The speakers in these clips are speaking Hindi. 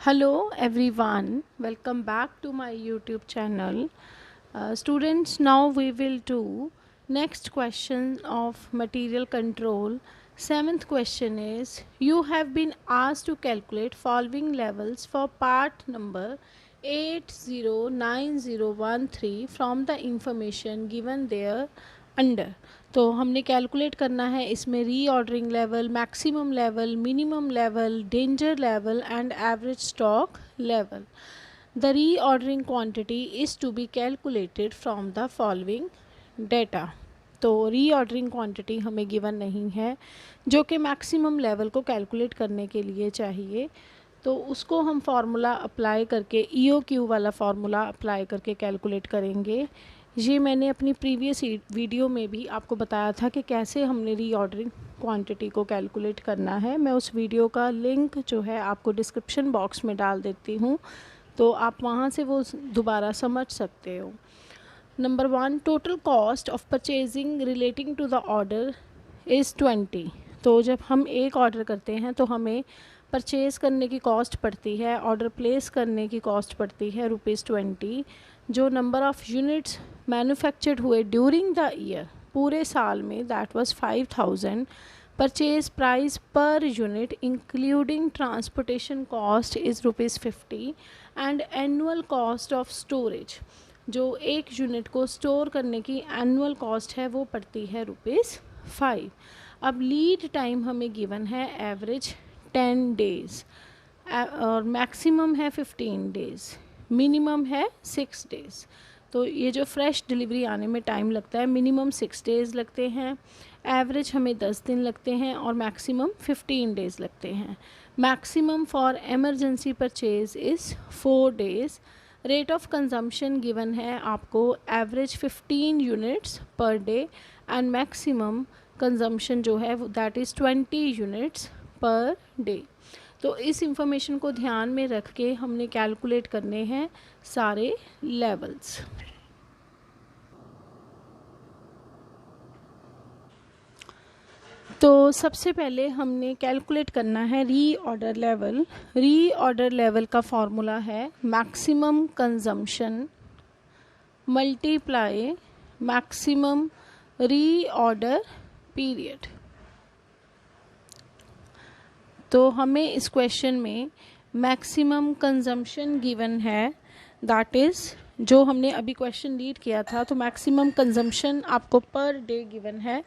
Hello everyone, welcome back to my YouTube channel. Students, now we will do next question of material control. Seventh question is, you have been asked to calculate following levels for part number 809013 from the information given there under. तो हमने कैलकुलेट करना है इसमें reordering level, maximum level, minimum level, danger level and average stock level. The reordering quantity is to be calculated from the following data. तो रीऑर्डरिंग क्वांटिटी हमें गिवन नहीं है जो कि मैक्सिमम लेवल को कैलकुलेट करने के लिए चाहिए, तो उसको हम फार्मूला अप्लाई करके EOQ वाला फार्मूला अप्लाई करके कैलकुलेट करेंगे। ये मैंने अपनी प्रीवियस वीडियो में भी आपको बताया था कि कैसे हमने रीऑर्डरिंग क्वांटिटी को कैलकुलेट करना है। मैं उस वीडियो का लिंक जो है आपको डिस्क्रिप्शन बॉक्स में डाल देती हूँ, तो आप वहाँ से वो दोबारा समझ सकते हो। Number 1, total cost of purchasing relating to the order is 20। तो जब हम एक ऑर्डर करते हैं तो हमें परचेज़ करने की कॉस्ट पड़ती है, ऑर्डर प्लेस करने की कॉस्ट पड़ती है ₹20। जो नंबर ऑफ़ यूनिट्स मैन्युफैक्चर्ड हुए ड्यूरिंग द ईयर, पूरे साल में, that was 5000। Purchase price per unit including transportation cost is ₹50 and annual cost of storage, जो एक यूनिट को स्टोर करने की एनुअल कॉस्ट है वो पड़ती है ₹5। अब लीड टाइम हमें गिवन है एवरेज 10 डेज़ और मैक्सिमम है 15 डेज़, मिनिमम है 6 डेज़। तो ये जो फ्रेश डिलीवरी आने में टाइम लगता है, मिनिमम 6 डेज़ लगते हैं, एवरेज हमें 10 दिन लगते हैं और मैक्सिमम 15 डेज़ लगते हैं। Maximum for emergency purchase is 4 days. Rate of consumption given है आपको average 15 units per day and maximum consumption जो है that is 20 units per day. तो इस इंफॉर्मेशन को ध्यान में रख के हमने कैलकुलेट करने हैं सारे लेवल्स। तो सबसे पहले हमने कैलकुलेट करना है रीऑर्डर लेवल। रीऑर्डर लेवल का फॉर्मूला है maximum consumption multiply maximum reorder period. तो हमें इस क्वेश्चन में मैक्सिमम कंजम्पशन गिवन है, दैट इज़ जो हमने अभी क्वेश्चन रीड किया था, तो मैक्सिमम कंजम्पशन आपको पर डे गिवन है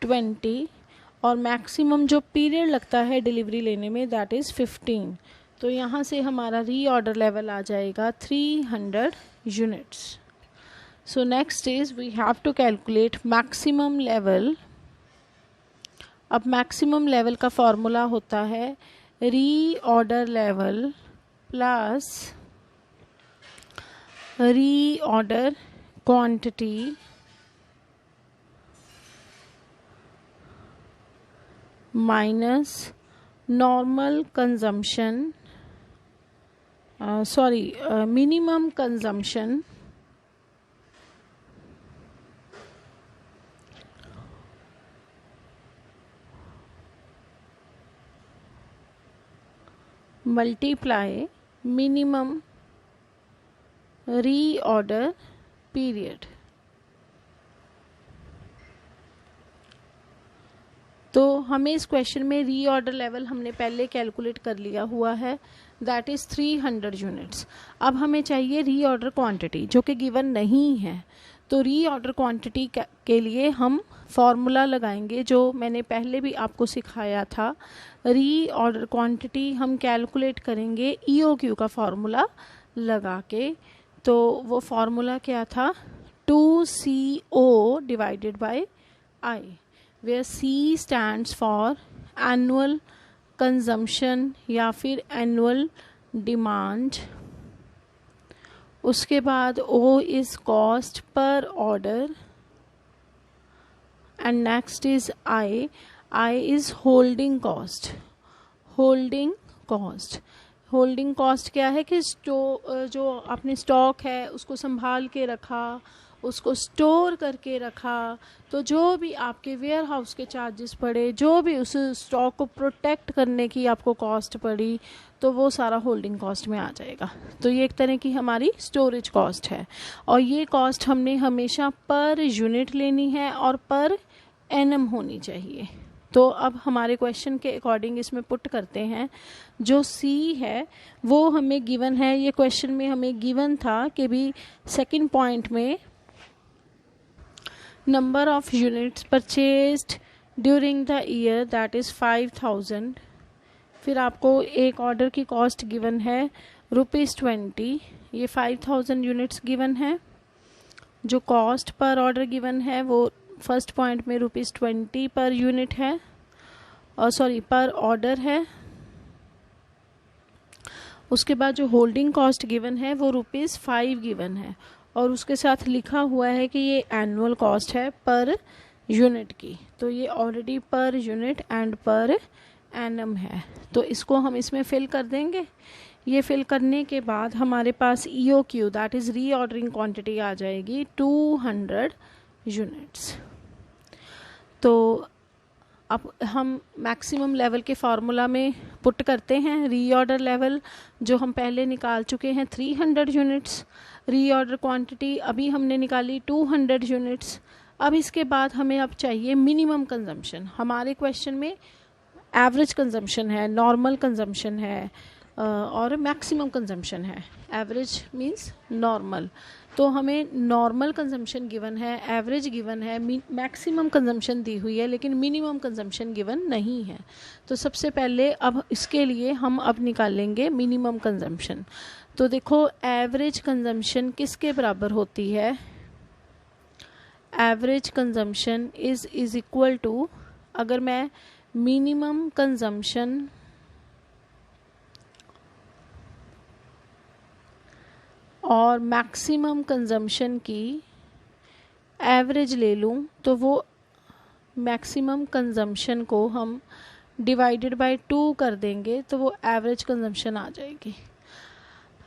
20 और मैक्सिमम जो पीरियड लगता है डिलीवरी लेने में दैट इज़ 15। तो यहाँ से हमारा रीऑर्डर लेवल आ जाएगा 300 units. So next is we have to calculate maximum level. अब मैक्सिमम लेवल का फॉर्मूला होता है reorder level plus reorder quantity minus normal consumption, minimum consumption multiply minimum reorder period. तो हमें इस क्वेश्चन में रीऑर्डर लेवल हमने पहले कैलकुलेट कर लिया हुआ है, दैट इज़ 300 यूनिट्स। अब हमें चाहिए रीऑर्डर क्वांटिटी जो कि गिवन नहीं है। तो रीऑर्डर क्वांटिटी के लिए हम फॉर्मूला लगाएंगे जो मैंने पहले भी आपको सिखाया था। रीऑर्डर क्वांटिटी हम कैलकुलेट करेंगे EOQ का फॉर्मूला लगा के। तो वो फॉर्मूला क्या था, 2CO divided by I, where C stands for annual consumption या फिर annual demand। उसके बाद O is cost per order and next is I is holding cost। holding cost क्या है कि जो आपने स्टॉक है उसको संभाल के रखा उसको स्टोर करके रखा, तो जो भी आपके वेयर हाउस के चार्जेस पड़े, जो भी उस स्टॉक को प्रोटेक्ट करने की आपको कॉस्ट पड़ी, तो वो सारा होल्डिंग कॉस्ट में आ जाएगा। तो ये एक तरह की हमारी स्टोरेज कॉस्ट है, और ये कॉस्ट हमने हमेशा पर यूनिट लेनी है और पर एनम होनी चाहिए। तो अब हमारे क्वेश्चन के अकॉर्डिंग इसमें पुट करते हैं। जो सी है वो हमें गिवन है, ये क्वेश्चन में हमें गिवन था कि भी सेकंड पॉइंट में number of units purchased during the year that is 5000। फिर आपको एक ऑर्डर की कॉस्ट गिवन है ₹20। ये 5000 यूनिट्स गिवन है। जो कॉस्ट पर ऑर्डर गिवन है वो फर्स्ट पॉइंट में ₹20 पर यूनिट है, और सॉरी पर ऑर्डर है। उसके बाद जो होल्डिंग कॉस्ट गिवन है वो ₹5 गिवन है, और उसके साथ लिखा हुआ है कि ये एनुअल कॉस्ट है पर यूनिट की। तो ये already per unit and per annum है, तो इसको हम इसमें फिल कर देंगे। ये फिल करने के बाद हमारे पास EOQ that is reordering quantity आ जाएगी 200 यूनिट्स। तो अब हम मैक्सिमम लेवल के फार्मूला में पुट करते हैं रीऑर्डर लेवल जो हम पहले निकाल चुके हैं 300 यूनिट्स। रीऑर्डर क्वांटिटी अभी हमने निकाली 200 यूनिट्स। अब इसके बाद हमें अब चाहिए मिनिमम कंजम्पशन। हमारे क्वेश्चन में एवरेज कंजम्पशन है, नॉर्मल कंजम्पशन है और मैक्सिमम कंजम्पशन है। एवरेज मींस नॉर्मल, तो हमें नॉर्मल कंजम्पशन गिवन है, एवरेज गिवन है, मैक्सिमम कंजम्पशन दी हुई है, लेकिन मिनिमम कंजम्पशन गिवन नहीं है। तो सबसे पहले अब इसके लिए हम अब निकालेंगे मिनिमम कंजम्पशन। तो देखो एवरेज कंजम्पशन किसके बराबर होती है? Average consumption is equal to, अगर मैं मिनिमम कंजम्पशन और मैक्सिमम कंजम्पशन की एवरेज ले लूँ तो वो मैक्सिमम कंजम्पशन को हम डिवाइडेड बाय 2 कर देंगे तो वो एवरेज कंजम्पशन आ जाएगी।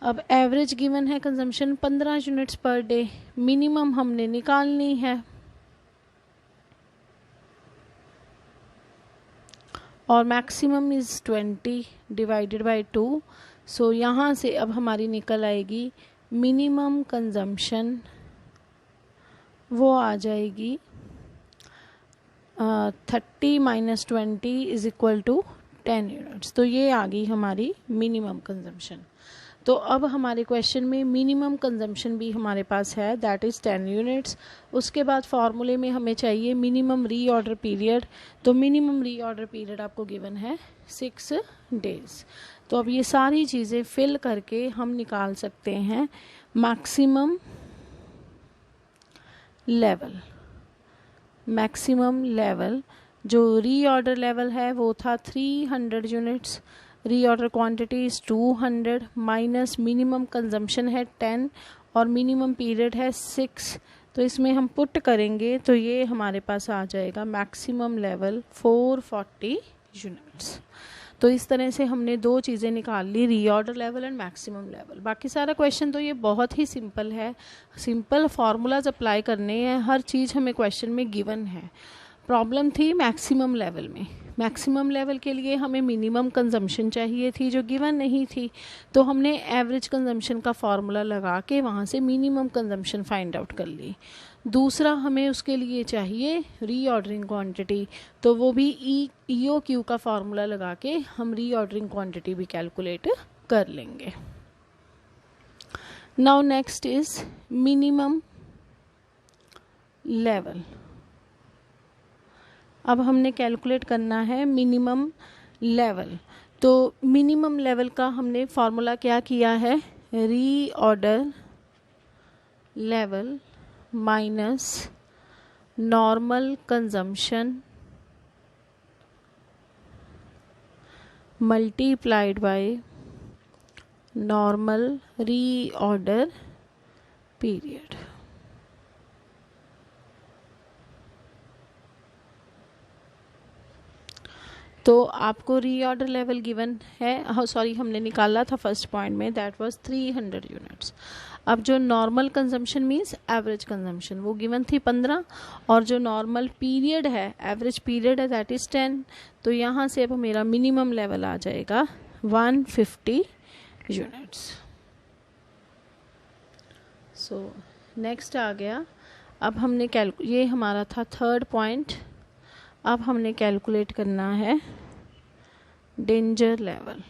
अब एवरेज गिवन है consumption 15 units per day, minimum हमने निकालनी है और मैक्सिमम इज़ 20 डिवाइडेड बाय 2। सो यहाँ से अब हमारी निकल आएगी मिनिमम कंजम्पशन, वो आ जाएगी 30 - 20 इज इक्वल टू 10 यूनिट्स। तो ये आ गई हमारी मिनिमम कंजम्पशन। तो अब हमारे क्वेश्चन में मिनिमम कंजम्पशन भी हमारे पास है दैट इज़ 10 यूनिट्स। उसके बाद फॉर्मूले में हमें चाहिए मिनिमम रीऑर्डर पीरियड। तो मिनिमम रीऑर्डर पीरियड आपको गिवन है 6 डेज। तो अब ये सारी चीज़ें फिल करके हम निकाल सकते हैं मैक्सिमम लेवल। मैक्सिमम लेवल जो रीऑर्डर लेवल है वो था 300 units, reorder quantity is 200 minus minimum consumption है 10 और मिनिमम पीरियड है 6। तो इसमें हम पुट करेंगे तो ये हमारे पास आ जाएगा मैक्सिमम लेवल 440 यूनिट्स। तो इस तरह से हमने दो चीज़ें निकाल ली, reorder level and maximum level. बाकी सारा क्वेश्चन तो ये बहुत ही सिंपल है, सिंपल फार्मूलाज अप्लाई करने हैं, हर चीज़ हमें क्वेश्चन में गिवन है। प्रॉब्लम थी मैक्सिमम लेवल में। मैक्सिमम लेवल के लिए हमें मिनिमम कंजम्पशन चाहिए थी जो गिवन नहीं थी, तो हमने एवरेज कंजम्पशन का फार्मूला लगा के वहाँ से मिनिमम कंजम्पशन फाइंड आउट कर ली। दूसरा हमें उसके लिए चाहिए रीऑर्डरिंग क्वांटिटी, तो वो भी EOQ का फार्मूला लगा के हम रीऑर्डरिंग क्वांटिटी भी कैलकुलेट कर लेंगे। Now next is minimum level. अब हमने कैलकुलेट करना है मिनिमम लेवल। तो मिनिमम लेवल का हमने फार्मूला क्या किया है, reorder level minus normal consumption multiplied by normal reorder period. तो आपको रीऑर्डर लेवल गिवन है, सॉरी हमने निकाला था फर्स्ट पॉइंट में, दैट वाज 300 यूनिट्स। अब जो normal consumption means average consumption वो गिवन थी 15, और जो नॉर्मल पीरियड है, एवरेज पीरियड है, दैट इज़ 10। तो यहाँ से अब मेरा मिनिमम लेवल आ जाएगा 150 यूनिट्स। सो नेक्स्ट आ गया, अब हमने ये हमारा था थर्ड पॉइंट। अब हमने कैलकुलेट करना है डेंजर लेवल।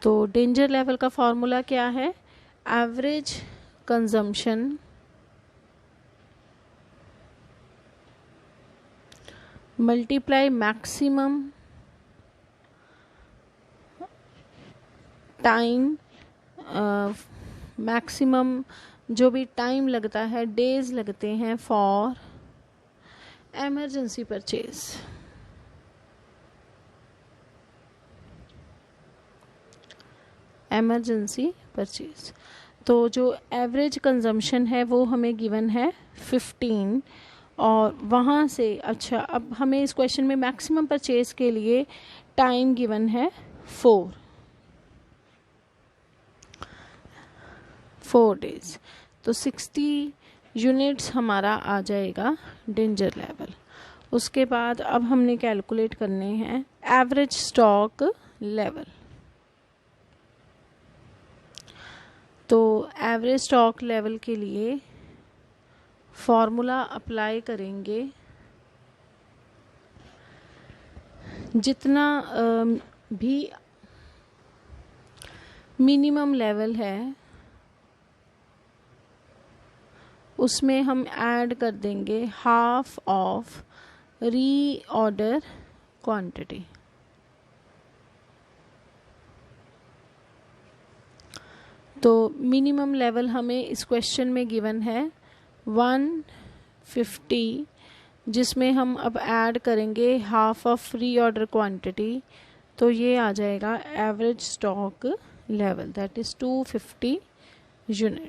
तो डेंजर लेवल का फॉर्मूला क्या है? Average consumption multiply maximum time, maximum जो भी टाइम लगता है, डेज लगते हैं for emergency purchase. Emergency purchase. तो जो एवरेज कंजम्पशन है वो हमें गिवन है 15, और वहाँ से अच्छा अब हमें इस क्वेश्चन में मैक्सिमम परचेज के लिए टाइम गिवन है 4 डेज। तो 60 यूनिट्स हमारा आ जाएगा डेंजर लेवल। उसके बाद अब हमने कैलकुलेट करने हैं एवरेज स्टॉक लेवल। तो एवरेज स्टॉक लेवल के लिए फॉर्मूला अप्लाई करेंगे, जितना भी मिनिमम लेवल है उसमें हम ऐड कर देंगे हाफ ऑफ रीऑर्डर क्वांटिटी। तो मिनिमम लेवल हमें इस क्वेश्चन में गिवन है 150, जिसमें हम अब ऐड करेंगे हाफ ऑफ रीऑर्डर क्वांटिटी। तो ये आ जाएगा average stock level, that is 250 unit.